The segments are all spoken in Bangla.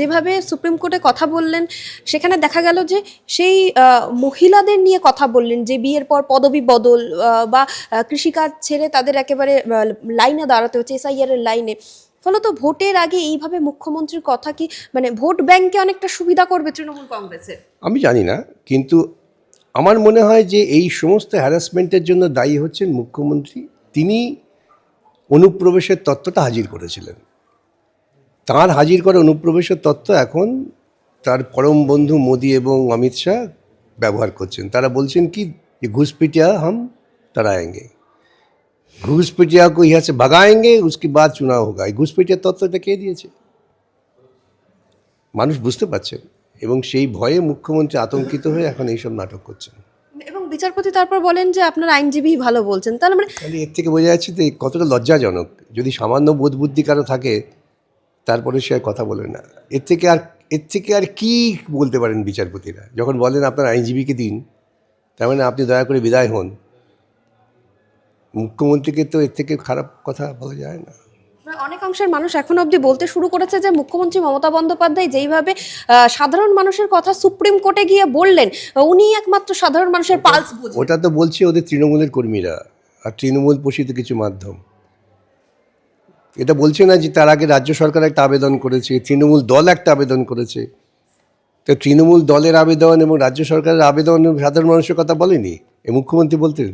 যেভাবে সুপ্রিম কোর্টে কথা বললেন সেখানে দেখা গেল যে সেই মহিলাদের নিয়ে কথা বললেন যে বিয়ের পর পদবি বদল বা কৃষিকাজ ছেড়ে তাদের একেবারে লাইনে দাঁড়াতে হচ্ছে এসআইআর এর লাইনে। ফলত ভোটের আগে এইভাবে মুখ্যমন্ত্রীর কথা কি মানে ভোট ব্যাংকে অনেকটা সুবিধা করবে তৃণমূল কংগ্রেসের? আমি জানি না, কিন্তু আমার মনে হয় যে এই সমস্ত হ্যারাসমেন্টের জন্য দায়ী হচ্ছেন মুখ্যমন্ত্রী। তিনি অনুপ্রবেশের তত্ত্বটা হাজির করেছিলেন। তার হাজির করা অনুপ্রবেশের তত্ত্ব এখন তার পরম বন্ধু মোদি এবং অমিত শাহ ব্যবহার করছেন। তারা বলছেন কি যে ঘুষপিটিয়া হাম তরায়েঙ্গে, ঘুষপিটিয়া কো ইহা সে ভাগায়েঙ্গে, উসকে বাদ চুনাव হোগা। এই ঘুষপিটিয়ার তত্ত্বটা কে দিয়েছে? মানুষ বুঝতে পারছেন, এবং সেই ভয়ে মুখ্যমন্ত্রী আতঙ্কিত হয়ে এখন এইসব নাটক করছেন। এবং বিচারপতি তারপর বলেন যে আপনার আইনজীবী ভালো বলছেন, তাহলে মানে খালি এর থেকে বোঝা যাচ্ছে যে কতটা লজ্জাজনক। যদি সামান্য বোধ বুদ্ধি কারো থাকে তারপরে সে আর কথা বলে না। এর থেকে আর কি বলতে পারেন বিচারপতিরা? যখন বলেন আপনার আইনজীবীকে দিন, তার মানে আপনি দয়া করে বিদায় হন। মুখ্যমন্ত্রীকে তো এর থেকে খারাপ কথা বলা যায় না। অনেক অংশের মানুষ এখন অবধি বলতে শুরু করেছে যে মুখ্যমন্ত্রী মমতা বন্দ্যোপাধ্যায় যেইভাবে সাধারণ মানুষের কথা সুপ্রিম কোর্টে গিয়ে বললেন, উনি একমাত্র সাধারণ মানুষের পালস বোঝেন। ওটা তো বলছে ওদের তৃণমূলের কর্মীরা আর তৃণমূল পোষিত কিছু মাধ্যম। এটা বলছে না যে তার আগে রাজ্য সরকার একটা আবেদন করেছে, তৃণমূল দল একটা আবেদন করেছে। তো তৃণমূল দলের আবেদন এবং রাজ্য সরকারের আবেদন সাধারণ মানুষের কথা বলেনি এই মুখ্যমন্ত্রী বলতেন।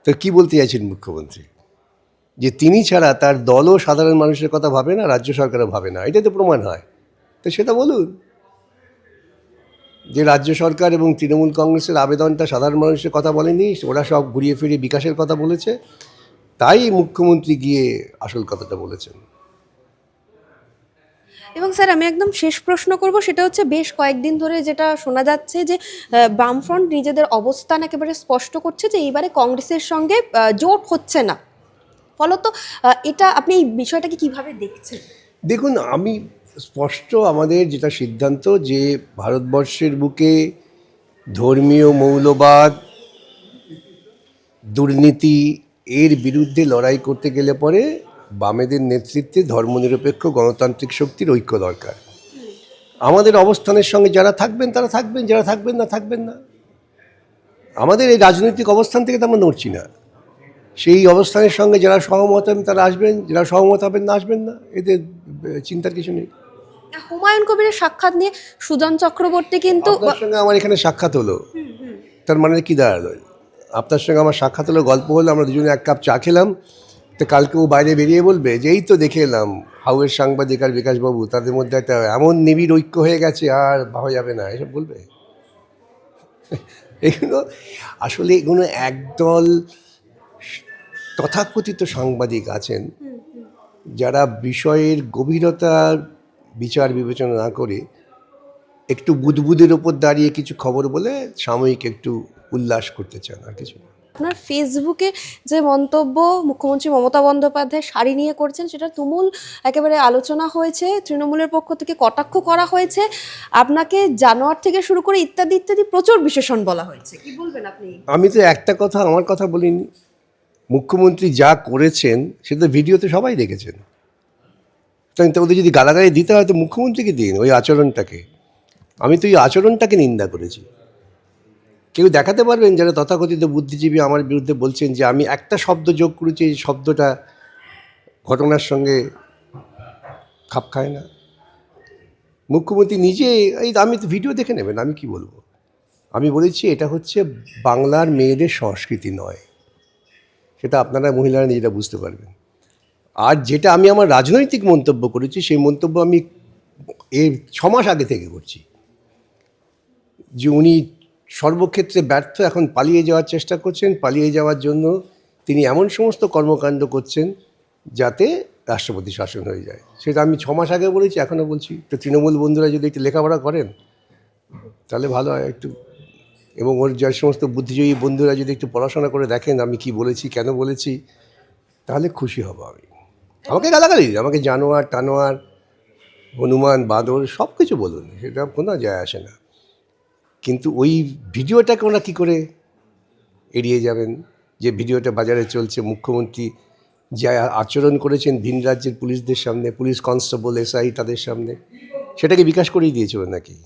তো কী বলতে চাইছেন মুখ্যমন্ত্রী? যে তিনি ছাড়া তার দলও সাধারণ মানুষের কথা ভাবে না, রাজ্য সরকারও ভাবে না, এটাই তো প্রমাণ হয়। তো সেটা বলুন যে রাজ্য সরকার এবং তৃণমূল কংগ্রেসের আবেদনটা সাধারণ মানুষের কথা বলেনি, ওরা সব ঘুরিয়ে ফিরিয়ে বিকাশের কথা বলেছে। তাই মুখ্যমন্ত্রী গিয়ে আসল কথাটা বলেছেন। এবং স্যার আমি একদম শেষ প্রশ্ন করব, সেটা হচ্ছে বেশ কয়েকদিন ধরে যেটা শোনা যাচ্ছে যে বামফ্রন্ট নিজেদের অবস্থান একেবারে স্পষ্ট করছে যে এইবারে কংগ্রেসের সঙ্গে জোট হচ্ছে না। ফলত এটা আপনি এই বিষয়টাকে কিভাবে দেখছেন? দেখুন, আমি স্পষ্ট আমাদের যেটা সিদ্ধান্ত যে ভারতবর্ষের বুকে ধর্মীয় মৌলবাদ, দুর্নীতি এর বিরুদ্ধে লড়াই করতে গেলে পরে বামেদের নেতৃত্বে ধর্মনিরপেক্ষ গণতান্ত্রিক শক্তির ঐক্য দরকার। আমাদের অবস্থানের সঙ্গে যারা থাকবেন তারা থাকবেন, যারা থাকবেন না থাকবেন না। আমাদের এই রাজনৈতিক অবস্থান থেকে তো আমরা নড়ছি না। সেই অবস্থানের সঙ্গে যারা সহমত হবেন তারা আসবেন, যারা সহমত হবেন না আসবেন না, এতে চিন্তার কিছু নেই। হুমায়ুন কবিরের সাক্ষাৎ নিয়ে সুজন চক্রবর্তী কিন্তু আপনার সঙ্গে আমার এখানে সাক্ষাৎ হলো, তার মানে কি দাঁড়ালো? আপনার সঙ্গে আমার সাক্ষাৎ হলো, গল্প হলো, আমরা দুজনে এক কাপ চা খেলাম। তো কালকে ও বাইরে বেরিয়ে বলবে যে এই তো দেখে এলাম হাউয়ের সাংবাদিক আর বিকাশবাবু তাদের মধ্যে একটা এমন নিবিড় ঐক্য হয়ে গেছে আর ভাবা যাবে না, এসব বলবে? এগুলো আসলে এগুলো একদল তথাকথিত সাংবাদিক আছেন যারা বিষয়ের গভীরতার বিচার বিবেচনা না করে একটু বুদবুদের ওপর দাঁড়িয়ে কিছু খবর বলে সাময়িক একটু উল্লাস করতে চান, আর কিছু না। আপনার ফেসবুকে যে মন্তব্য মুখ্যমন্ত্রী মমতা বন্দ্যোপাধ্যায় শাড়ি নিয়ে করছেন সেটা তুমুল একেবারে আলোচনা হয়েছে, তৃণমূলের পক্ষ থেকে কটাক্ষ করা হয়েছে, আপনাকে জানোয়ার থেকে শুরু করে ইত্যাদি ইত্যাদি প্রচুর বিশেষণ বলা হয়েছে। কি বলবেন আপনি? আমি তো একটা কথা, আমার কথা বলিনি। মুখ্যমন্ত্রী যা করেছেন সেটা ভিডিওতে সবাই দেখেছেন। তাই তো ওদের যদি গালাগালি দিতে হয় তো মুখ্যমন্ত্রীকে দিন ওই আচরণটাকে। আমি তো এই আচরণটাকে নিন্দা করেছি। কেউ দেখাতে পারবেন যারা তথাকথিত বুদ্ধিজীবী আমার বিরুদ্ধে বলছেন যে আমি একটা শব্দ যোগ করেছি, এই শব্দটা ঘটনার সঙ্গে খাপ খায় না? মুখ্যমন্ত্রী নিজে আমি তো ভিডিও দেখে নেবেন, আমি কি বলবো। আমি বলেছি এটা হচ্ছে বাংলার মেয়েদের সংস্কৃতি নয়, সেটা আপনারা মহিলারা নিজেরা বুঝতে পারবেন। আর যেটা আমি আমার রাজনৈতিক মন্তব্য করেছি সেই মন্তব্য আমি এর 6 মাস আগে থেকে করছি যে উনি সর্বক্ষেত্রে ব্যর্থ, এখন পালিয়ে যাওয়ার চেষ্টা করছেন। পালিয়ে যাওয়ার জন্য তিনি এমন সমস্ত কর্মকাণ্ড করছেন যাতে রাষ্ট্রপতি শাসন হয়ে যায়। সেটা আমি 6 মাস আগে বলেছি, এখনও বলছি। তো তৃণমূল বন্ধুরা যদি একটু লেখাপড়া করেন তাহলে ভালো হয় একটু, এবং ওর যে সমস্ত বুদ্ধিজীবী বন্ধুরা যদি একটু পড়াশোনা করে দেখেন আমি কি বলেছি, কেন বলেছি, তাহলে খুশি হব আমি। আমাকে গালাগালি, আমাকে জানোয়ার টানোয়ার হনুমান বাঁদর সব কিছু বলুন, সেটা কোনো যায় আসে না। কিন্তু ওই ভিডিওটাকে ওরা কী করে এড়িয়ে যাবেন? যে ভিডিওটা বাজারে চলছে, মুখ্যমন্ত্রী যা আচরণ করেছেন ভিন রাজ্যের পুলিশদের সামনে, পুলিশ কনস্টেবল এসআই তাদের সামনে, সেটাকে বিকাশ করেই দিয়েছিল নাকি?